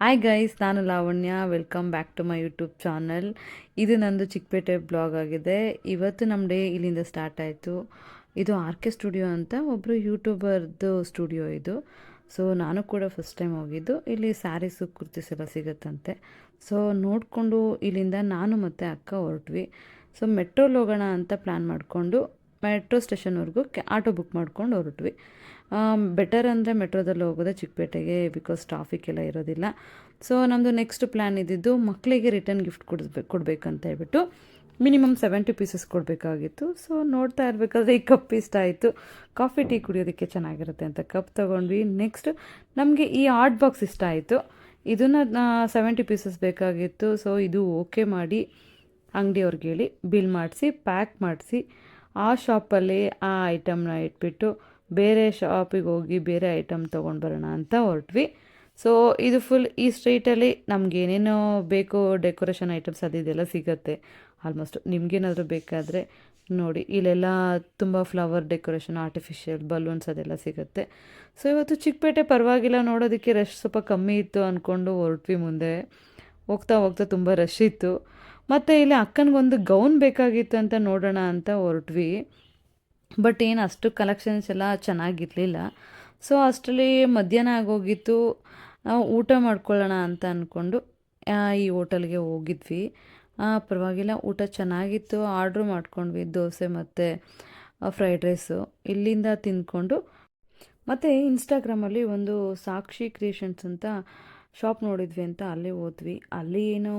Hi guys, ನಾನು Lavanya. Welcome back to my YouTube channel. ಇದು ನಂದು ಚಿಕ್ಕಪೇಟೆ ಬ್ಲಾಗ್ ಆಗಿದೆ. ಇವತ್ತು ನಮ್ಮ ಡೇ ಇಲ್ಲಿಂದ ಸ್ಟಾರ್ಟ್ ಆಯಿತು. ಇದು ಆರ್ ಕೆ ಸ್ಟುಡಿಯೋ ಅಂತ ಒಬ್ಬರು ಯೂಟ್ಯೂಬರ್ದು ಸ್ಟುಡಿಯೋ ಇದು. ಸೊ ನಾನು ಕೂಡ ಫಸ್ಟ್ ಟೈಮ್ ಹೋಗಿದ್ದು. ಇಲ್ಲಿ ಸ್ಯಾರೀಸು ಕುರ್ತೀಸ್ ಎಲ್ಲ ಸಿಗುತ್ತಂತೆ. ಸೊ ನೋಡಿಕೊಂಡು ಇಲ್ಲಿಂದ ನಾನು ಮತ್ತು ಅಕ್ಕ ಹೊರಟ್ವಿ. ಸೊ ಮೆಟ್ರೋಲ್ಲಿ ಹೋಗೋಣ ಅಂತ ಪ್ಲ್ಯಾನ್ ಮಾಡಿಕೊಂಡು ಮೆಟ್ರೋ ಸ್ಟೇಷನ್ವರೆಗೂ ಆಟೋ ಬುಕ್ ಮಾಡ್ಕೊಂಡು ಹೊರಟ್ವಿ. ಬೆಟರ್ ಅಂದರೆ ಮೆಟ್ರೋದಲ್ಲಿ ಹೋಗೋದೇ ಚಿಕ್ಕಪೇಟೆಗೆ, ಬಿಕಾಸ್ ಟ್ರಾಫಿಕ್ ಎಲ್ಲ ಇರೋದಿಲ್ಲ. ಸೊ ನಮ್ಮದು ನೆಕ್ಸ್ಟ್ ಪ್ಲ್ಯಾನ್ ಇದ್ದಿದ್ದು ಮಕ್ಕಳಿಗೆ ರಿಟರ್ನ್ ಗಿಫ್ಟ್ ಕೊಡಬೇಕಂತ ಹೇಳ್ಬಿಟ್ಟು ಮಿನಿಮಮ್ 70 ಪೀಸಸ್ ಕೊಡಬೇಕಾಗಿತ್ತು. ಸೊ ನೋಡ್ತಾ ಇರಬೇಕಾದ್ರೆ ಈ ಕಪ್ ಇಷ್ಟ ಆಯಿತು. ಕಾಫಿ ಟೀ ಕುಡಿಯೋದಕ್ಕೆ ಚೆನ್ನಾಗಿರುತ್ತೆ ಅಂತ ಕಪ್ ತೊಗೊಂಡ್ವಿ. ನೆಕ್ಸ್ಟ್ ನಮಗೆ ಈ ಆರ್ಟ್ ಬಾಕ್ಸ್ ಇಷ್ಟ ಆಯಿತು. ಇದನ್ನು 70 ಪೀಸಸ್ ಬೇಕಾಗಿತ್ತು. ಸೊ ಇದು ಓಕೆ ಮಾಡಿ ಅಂಗಡಿಯವ್ರಿಗೆ ಹೇಳಿ ಬಿಲ್ ಮಾಡಿಸಿ ಪ್ಯಾಕ್ ಮಾಡಿಸಿ ಆ ಶಾಪಲ್ಲಿ ಆ ಐಟಮ್ನ ಇಟ್ಬಿಟ್ಟು ಬೇರೆ ಶಾಪಿಗೆ ಹೋಗಿ ಬೇರೆ ಐಟಮ್ ತೊಗೊಂಡು ಬರೋಣ ಅಂತ ಹೊರಟ್ವಿ. ಸೊ ಇದು ಫುಲ್ ಈ ಸ್ಟ್ರೀಟಲ್ಲಿ ನಮ್ಗೆ ಏನೇನೋ ಬೇಕು ಡೆಕೋರೇಷನ್ ಐಟಮ್ಸ್ ಅದೆಲ್ಲ ಸಿಗುತ್ತೆ. ಆಲ್ಮೋಸ್ಟ್ ನಿಮ್ಗೇನಾದರೂ ಬೇಕಾದರೆ ನೋಡಿ, ಇಲ್ಲೆಲ್ಲ ತುಂಬ ಫ್ಲವರ್ ಡೆಕೋರೇಷನ್, ಆರ್ಟಿಫಿಷಿಯಲ್ ಬಲೂನ್ಸ್ ಅದೆಲ್ಲ ಸಿಗುತ್ತೆ. ಸೊ ಇವತ್ತು ಚಿಕ್ಕಪೇಟೆ ಪರವಾಗಿಲ್ಲ, ನೋಡೋದಕ್ಕೆ ರಶ್ ಸ್ವಲ್ಪ ಕಮ್ಮಿ ಇತ್ತು ಅಂದ್ಕೊಂಡು ಹೊರಟ್ವಿ. ಮುಂದೆ ಹೋಗ್ತಾ ಹೋಗ್ತಾ ತುಂಬ ರಶ್ ಇತ್ತು. ಮತ್ತು ಇಲ್ಲಿ ಅಕ್ಕನಿಗೊಂದು ಗೌನ್ ಬೇಕಾಗಿತ್ತು ಅಂತ ನೋಡೋಣ ಅಂತ ಹೊರಟ್ವಿ. ಬಟ್ ಏನು ಅಷ್ಟು ಕಲೆಕ್ಷನ್ಸ್ ಎಲ್ಲ ಚೆನ್ನಾಗಿರಲಿಲ್ಲ. ಸೊ ಅಷ್ಟರಲ್ಲಿ ಮಧ್ಯಾಹ್ನ ಆಗೋಗಿತ್ತು. ನಾವು ಊಟ ಮಾಡ್ಕೊಳ್ಳೋಣ ಅಂತ ಅಂದ್ಕೊಂಡು ಈ ಹೋಟೆಲ್ಗೆ ಹೋಗಿದ್ವಿ. ಪರವಾಗಿಲ್ಲ, ಊಟ ಚೆನ್ನಾಗಿತ್ತು. ಆರ್ಡ್ರು ಮಾಡ್ಕೊಂಡ್ವಿ ದೋಸೆ ಮತ್ತು ಫ್ರೈಡ್ ರೈಸು. ಇಲ್ಲಿಂದ ತಿಂದ್ಕೊಂಡು ಮತ್ತು ಇನ್ಸ್ಟಾಗ್ರಾಮಲ್ಲಿ ಒಂದು ಸಾಕ್ಷಿ ಕ್ರಿಯೇಷನ್ಸ್ ಅಂತ ಶಾಪ್ ನೋಡಿದ್ವಿ ಅಂತ ಅಲ್ಲಿ ಹೋದ್ವಿ. ಅಲ್ಲಿ ಏನೋ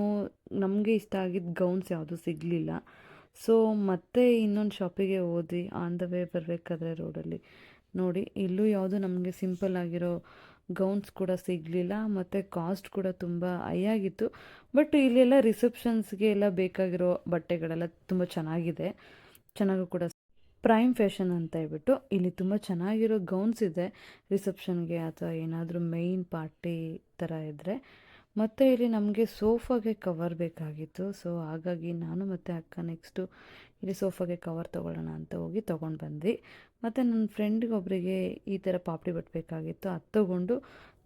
ನಮಗೆ ಇಷ್ಟ ಆಗಿದ್ದ ಗೌನ್ಸ್ ಯಾವುದೂ ಸಿಗಲಿಲ್ಲ. ಸೊ ಮತ್ತೆ ಇನ್ನೊಂದು ಶಾಪಿಗೆ ಹೋದ್ವಿ. ಆನ್ ದ ವೇ ಬರಬೇಕಾದ್ರೆ ರೋಡಲ್ಲಿ ನೋಡಿ, ಇಲ್ಲೂ ಯಾವುದು ನಮಗೆ ಸಿಂಪಲ್ ಆಗಿರೋ ಗೌನ್ಸ್ ಕೂಡ ಸಿಗಲಿಲ್ಲ. ಮತ್ತು ಕಾಸ್ಟ್ ಕೂಡ ತುಂಬ ಹೈ ಆಗಿತ್ತು. ಬಟ್ ಇಲ್ಲೆಲ್ಲ ರಿಸೆಪ್ಷನ್ಸ್ಗೆ ಎಲ್ಲ ಬೇಕಾಗಿರೋ ಬಟ್ಟೆಗಳೆಲ್ಲ ತುಂಬ ಚೆನ್ನಾಗೂ ಕೂಡ ಪ್ರೈಮ್ ಫ್ಯಾಷನ್ ಅಂತ ಹೇಳ್ಬಿಟ್ಟು ಇಲ್ಲಿ ತುಂಬ ಚೆನ್ನಾಗಿರೋ ಗೌನ್ಸ್ ಇದೆ ರಿಸೆಪ್ಷನ್ಗೆ ಅಥವಾ ಏನಾದರೂ ಮೇಯ್ನ್ ಪಾರ್ಟಿ ಥರ ಇದ್ದರೆ. ಮತ್ತು ಇಲ್ಲಿ ನಮಗೆ ಸೋಫಾಗೆ ಕವರ್ ಬೇಕಾಗಿತ್ತು. ಸೊ ಹಾಗಾಗಿ ನಾನು ಮತ್ತು ಅಕ್ಕ ನೆಕ್ಸ್ಟು ಇಲ್ಲಿ ಸೋಫಾಗೆ ಕವರ್ ತೊಗೊಳ್ಳೋಣ ಅಂತ ಹೋಗಿ ತೊಗೊಂಡು ಬಂದ್ವಿ. ಮತ್ತು ನನ್ನ ಫ್ರೆಂಡ್ಗೊಬ್ಬರಿಗೆ ಈ ಥರ ಪಾಪಡಿ ಬಟ್ಟೆ ಬೇಕಾಗಿತ್ತು. ಅದು ತೊಗೊಂಡು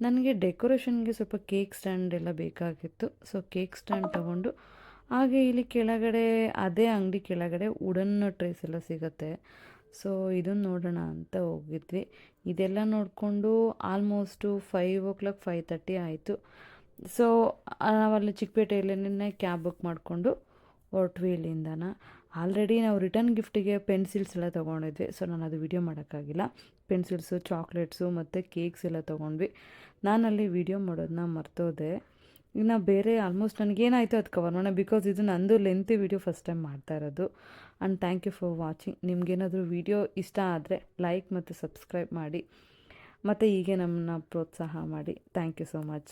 ನನಗೆ ಡೆಕೋರೇಷನ್ಗೆ ಸ್ವಲ್ಪ ಕೇಕ್ ಸ್ಟ್ಯಾಂಡ್ ಎಲ್ಲ ಬೇಕಾಗಿತ್ತು. ಸೊ ಕೇಕ್ ಸ್ಟ್ಯಾಂಡ್ ತೊಗೊಂಡು ಹಾಗೆ ಇಲ್ಲಿ ಕೆಳಗಡೆ ಅದೇ ಅಂಗಡಿ ಕೆಳಗಡೆ ವುಡನ್ ಟ್ರೇಸ್ ಎಲ್ಲ ಸಿಗುತ್ತೆ. ಸೊ ಇದನ್ನು ನೋಡೋಣ ಅಂತ ಹೋಗಿದ್ವಿ. ಇದೆಲ್ಲ ನೋಡಿಕೊಂಡು ಆಲ್ಮೋಸ್ಟು 5 o'clock 5:30 ಆಯಿತು. ಸೊ ನಾವಲ್ಲಿ ಚಿಕ್ಕಪೇಟೆಯಲ್ಲೇ ಕ್ಯಾಬ್ ಬುಕ್ ಮಾಡಿಕೊಂಡು ಹೊರಟ್ವಿ ಇಲ್ಲಿಂದನ. ಆಲ್ರೆಡಿ ನಾವು ರಿಟರ್ನ್ ಗಿಫ್ಟಿಗೆ ಪೆನ್ಸಿಲ್ಸ್ ಎಲ್ಲ ತೊಗೊಂಡಿದ್ವಿ. ಸೊ ನಾನು ಅದು ವಿಡಿಯೋ ಮಾಡೋಕ್ಕಾಗಿಲ್ಲ. ಪೆನ್ಸಿಲ್ಸು, ಚಾಕ್ಲೇಟ್ಸು ಮತ್ತು ಕೇಕ್ಸ್ ಎಲ್ಲ ತೊಗೊಂಡ್ವಿ. ನಾನಲ್ಲಿ ವಿಡಿಯೋ ಮಾಡೋದನ್ನ ಮರ್ತೋದೆ. ಇನ್ನು ಬೇರೆ ಆಲ್ಮೋಸ್ಟ್ ನನಗೇನಾಯಿತು ಅದು ಕವರ್ ಮಾಡೋಣ, ಬಿಕಾಸ್ ಇದು ನಂದು ಲೆಂತಿ ವಿಡಿಯೋ ಫಸ್ಟ್ ಟೈಮ್ ಮಾಡ್ತಾ ಇರೋದು. And thank you for watching. ನಿಮಗೇನಾದರೂ ವಿಡಿಯೋ ಇಷ್ಟ ಆದರೆ ಲೈಕ್ ಮತ್ತು ಸಬ್ಸ್ಕ್ರೈಬ್ ಮಾಡಿ ಮತ್ತು ಹೀಗೆ ನಮ್ಮನ್ನ ಪ್ರೋತ್ಸಾಹ ಮಾಡಿ. Thank you so much.